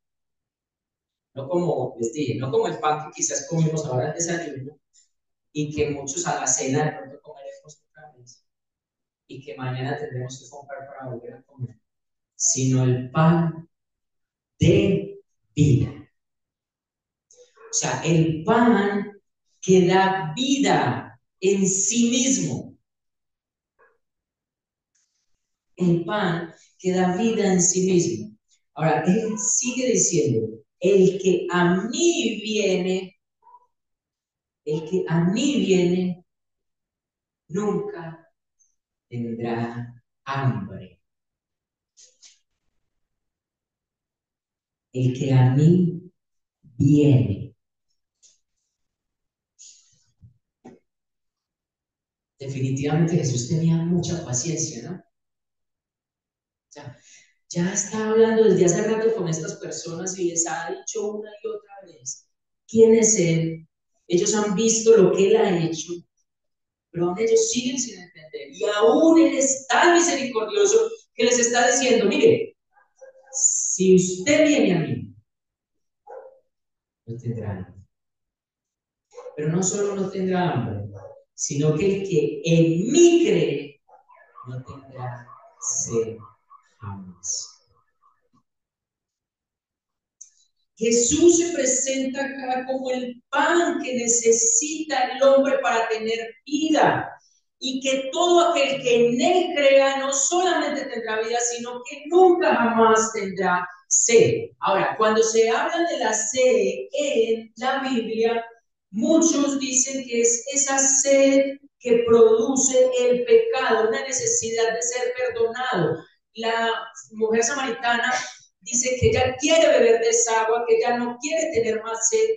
no como, les dije, no como el pan que quizás comimos ahora al desayuno y que muchos a la cena de pronto comeremos otra vez y que mañana tendremos que comprar para volver a comer, sino el pan de vida. O sea, el pan que da vida en sí mismo. El pan que da vida en sí mismo. Ahora, él sigue diciendo, el que a mí viene, nunca tendrá hambre. El que a mí viene. Definitivamente Jesús tenía mucha paciencia, ¿no? Ya está hablando desde hace rato con estas personas y les ha dicho una y otra vez quién es Él. Ellos han visto lo que Él ha hecho, pero aún ellos siguen sin entender. Y aún Él es tan misericordioso que les está diciendo, mire, si usted viene a mí, no tendrá hambre. Pero no solo no tendrá hambre, sino que el que en mí cree, no tendrá tendrá sed jamás. Jesús se presenta acá como el pan que necesita el hombre para tener vida y que todo aquel que en él crea no solamente tendrá vida, sino que nunca jamás tendrá sed. Ahora, cuando se habla de la sed en la Biblia, muchos dicen que es esa sed que produce el pecado, una necesidad de ser perdonado. La mujer samaritana dice que ella quiere beber de esa agua, que ella no quiere tener más sed,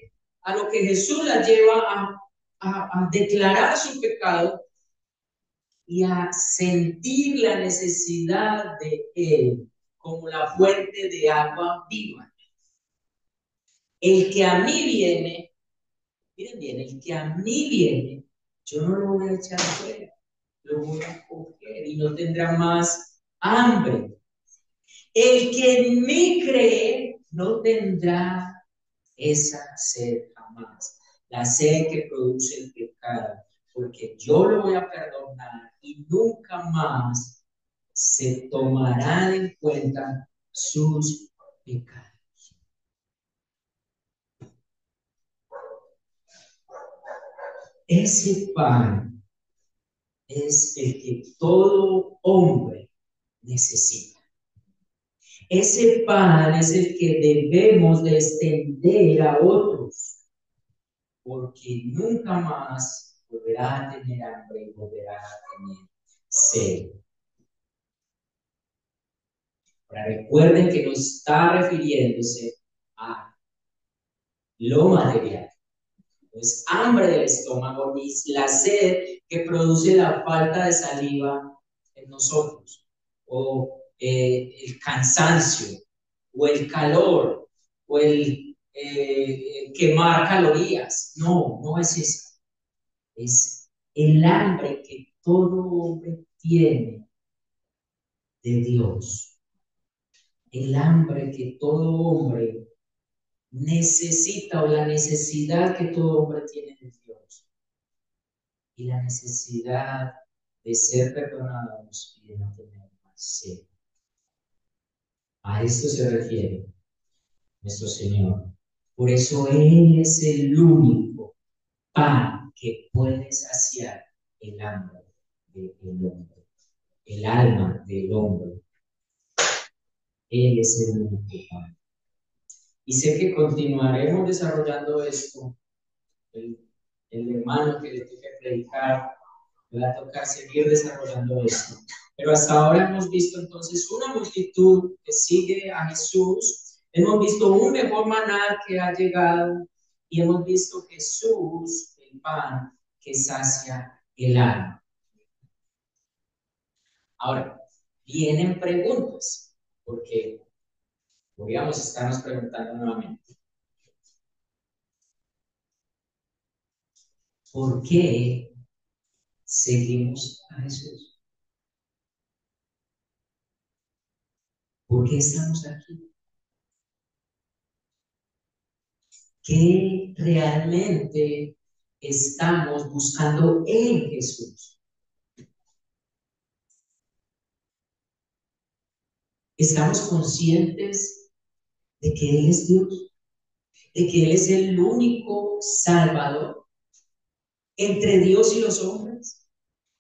a lo que Jesús la lleva a declarar su pecado y a sentir la necesidad de Él como la fuente de agua viva. El que a mí viene, miren bien, el que a mí viene, yo no lo voy a echar fuera, lo voy a coger y no tendrá más hambre. El que en mí cree no tendrá esa sed jamás, la sed que produce el pecado, porque yo lo voy a perdonar y nunca más se tomarán en cuenta sus pecados. Ese pan es el que todo hombre necesita. Ese pan es el que debemos de extender a otros, porque nunca más volverá a tener hambre y volverá a tener sed. Ahora recuerden que no está refiriéndose a lo material, no es hambre del estómago ni la sed que produce la falta de saliva en nosotros, o el cansancio, o el calor, o el quemar calorías. No, no es eso. Es el hambre que todo hombre tiene de Dios. El hambre que todo hombre necesita, o la necesidad que todo hombre tiene de Dios. Y la necesidad de ser perdonados y de no tener más sed. A esto se refiere nuestro Señor. Por eso Él es el único pan que puede saciar el hambre del hombre, el alma del hombre. Él es el único pan. Y sé que continuaremos desarrollando esto. El hermano que le toca predicar, le va a tocar seguir desarrollando esto. Pero hasta ahora hemos visto entonces una multitud que sigue a Jesús. Hemos visto un mejor maná que ha llegado y hemos visto Jesús, el pan que sacia el alma. Ahora, vienen preguntas, porque podríamos estarnos preguntando nuevamente, ¿por qué seguimos a Jesús? ¿Por qué estamos aquí? ¿Qué realmente estamos buscando en Jesús? ¿Estamos conscientes de que Él es Dios? ¿De que Él es el único Salvador entre Dios y los hombres?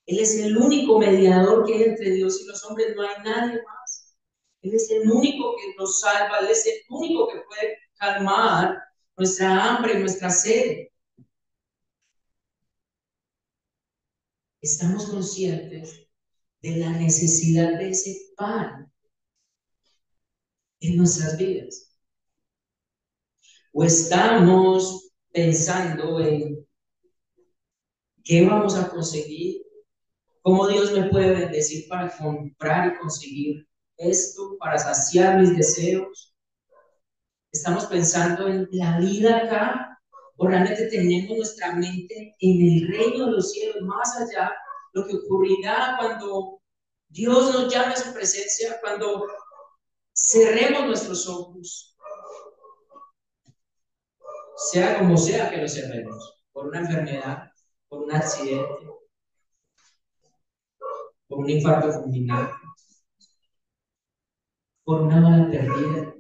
Él es el único mediador que hay entre Dios y los hombres, no hay nadie más. Él es el único que nos salva, Él es el único que puede calmar nuestra hambre y nuestra sed. Estamos conscientes de la necesidad de ese pan en nuestras vidas. O estamos pensando en qué vamos a conseguir, cómo Dios me puede bendecir para comprar y conseguir esto, para saciar mis deseos. Estamos pensando en la vida acá, o realmente tenemos nuestra mente en el reino de los cielos, más allá, lo que ocurrirá cuando Dios nos llame a su presencia, cuando cerremos nuestros ojos, sea como sea que los cerremos, por una enfermedad, por un accidente, por un infarto fulminante, por una bala perdida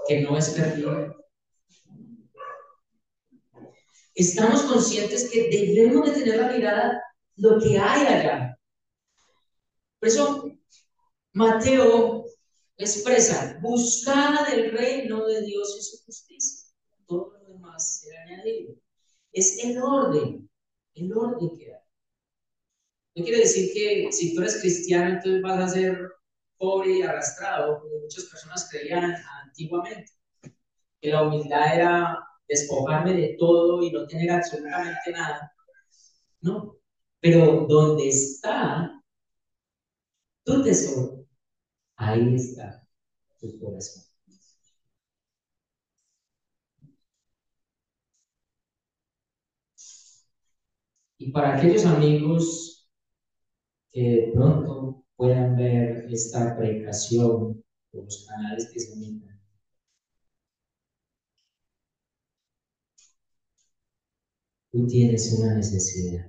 que no es perdida. Estamos conscientes que debemos de tener la mirada lo que hay allá. Por eso Mateo expresa, buscada del reino de Dios y su justicia. Todo lo demás será añadido. Es el orden que hay. No quiere decir que si tú eres cristiano, entonces vas a ser pobre y arrastrado, como muchas personas creían antiguamente, que la humildad era despojarme de todo y no tener absolutamente nada. No, pero donde está tu tesoro, ahí está tu corazón. Y para aquellos amigos que de pronto puedan ver esta predicación por los canales que se emiten, tú tienes una necesidad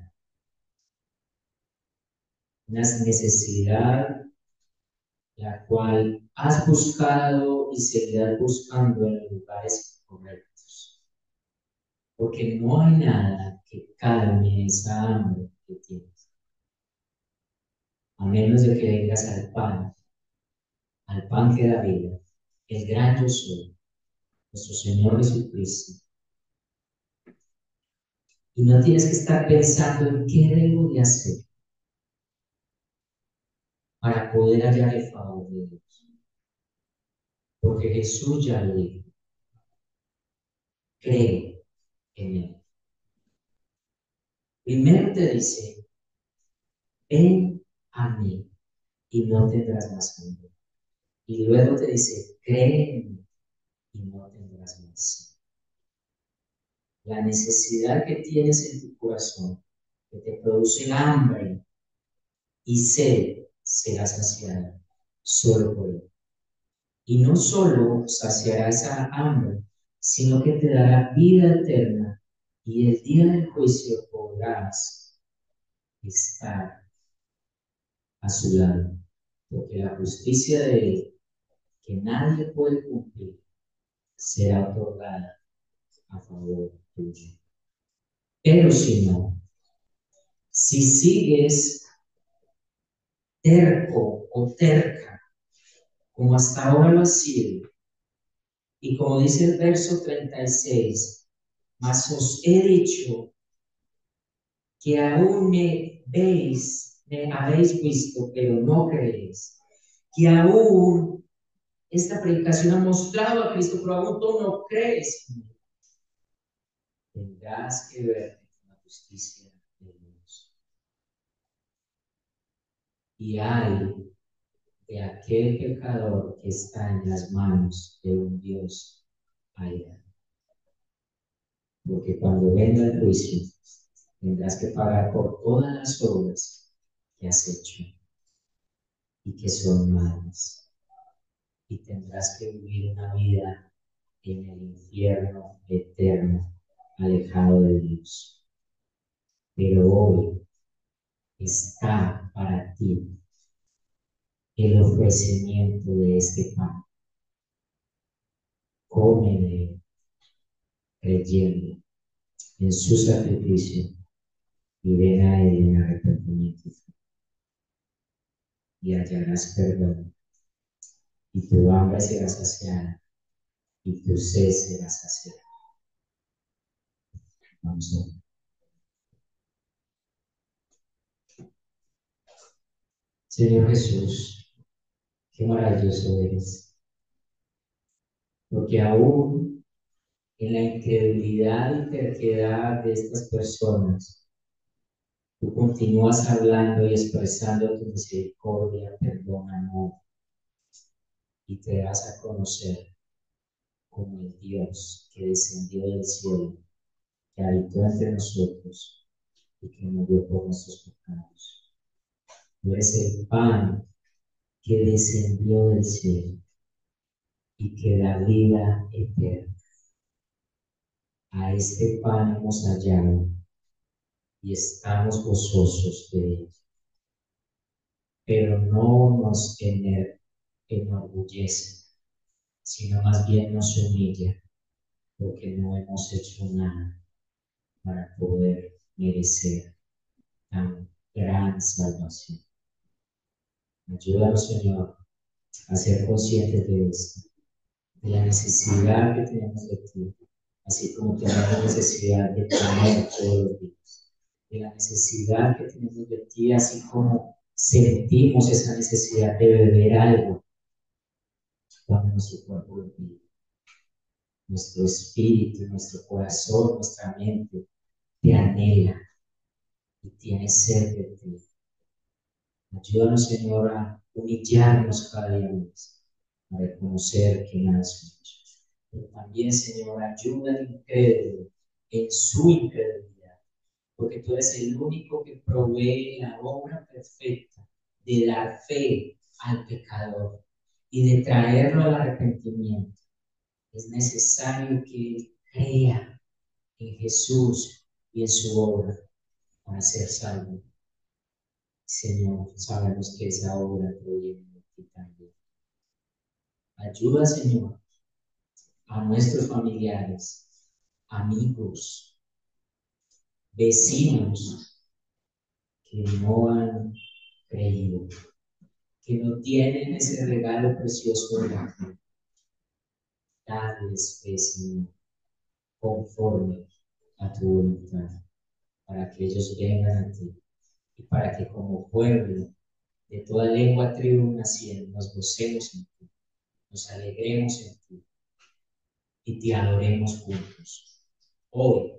la cual has buscado y seguirás buscando en los lugares correctos, porque no hay nada que calme esa hambre que tienes, a menos de que vengas al pan que da vida, el gran yo soy, nuestro Señor Jesucristo. Y no tienes que estar pensando en qué debo de hacer para poder hallar el favor de Dios, porque Jesús ya lo dijo, cree en Él. Primero te dice, ven a mí y no tendrás más hambre. Y luego te dice, cree en mí y no tendrás más. La necesidad que tienes en tu corazón, que te produce hambre y sed, será saciada solo por Él. Y no solo saciará esa hambre, sino que te dará vida eterna y el día del juicio podrás estar a su lado, porque la justicia de Él, que nadie puede cumplir, será otorgada a favor tuyo. Pero si no, si sigues terco o terca, como hasta ahora lo has sido, y como dice el verso 36, mas os he dicho que aún me habéis visto, pero no creéis, que aún esta predicación ha mostrado a Cristo, pero aún tú no crees. Tendrás que ver con la justicia de Dios. Y hay de aquel pecador que está en las manos de un Dios airado. Porque cuando venga el juicio, tendrás que pagar por todas las obras que has hecho y que son malas. Y tendrás que vivir una vida en el infierno eterno, alejado de Dios. Pero hoy está para ti el ofrecimiento de este pan. Come de él, creyendo en su sacrificio y ven a él en arrepentimiento y hallarás perdón y tu hambre será saciada y tu sed será saciada. Vamos a ver. Señor Jesús, qué maravilloso eres, porque aún en la incredulidad y terquedad de estas personas, tú continúas hablando y expresando tu misericordia, perdón, amor, y te das a conocer como el Dios que descendió del cielo, que habitó entre nosotros y que murió por nuestros pecados. Tú eres el pan que descendió del cielo y que da vida eterna. A este pan hemos hallado y estamos gozosos de él. pero no nos enorgullece, sino más bien nos humilla, porque no hemos hecho nada para poder merecer tan gran salvación. Ayúdanos, Señor, a ser conscientes de esto, de la necesidad que tenemos de ti, así como tenemos necesidad de comer todos los días, de la necesidad que tenemos de ti, así como sentimos esa necesidad de beber algo cuando nuestro cuerpo lo pide. Nuestro espíritu, nuestro corazón, nuestra mente te anhela y tiene sed de ti. Ayúdanos, Señor, a humillarnos cada día más, a reconocer que nada somos. Pero también, Señor, ayuda al incrédulo en su incredulidad, porque tú eres el único que provee la obra perfecta de dar fe al pecador y de traerlo al arrepentimiento. Es necesario que él crea en Jesús y en su obra para ser salvo. Señor, sabemos que esa obra proviene de ti también. Ayuda, Señor, a nuestros familiares, amigos, vecinos que no han creído, que no tienen ese regalo precioso de la fe. Darles fe, Señor, conforme a tu voluntad, para que ellos vengan a ti y para que como pueblo de toda lengua, tribu y nación nos gocemos en ti, nos alegremos en ti y te adoremos juntos, hoy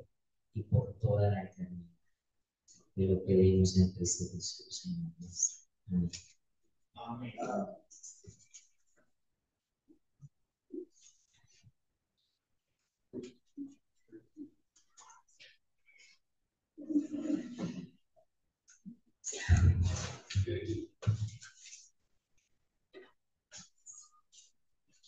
y por toda la eternidad. Te lo pedimos en Cristo Jesús, Señor nuestro. Amén. Amén.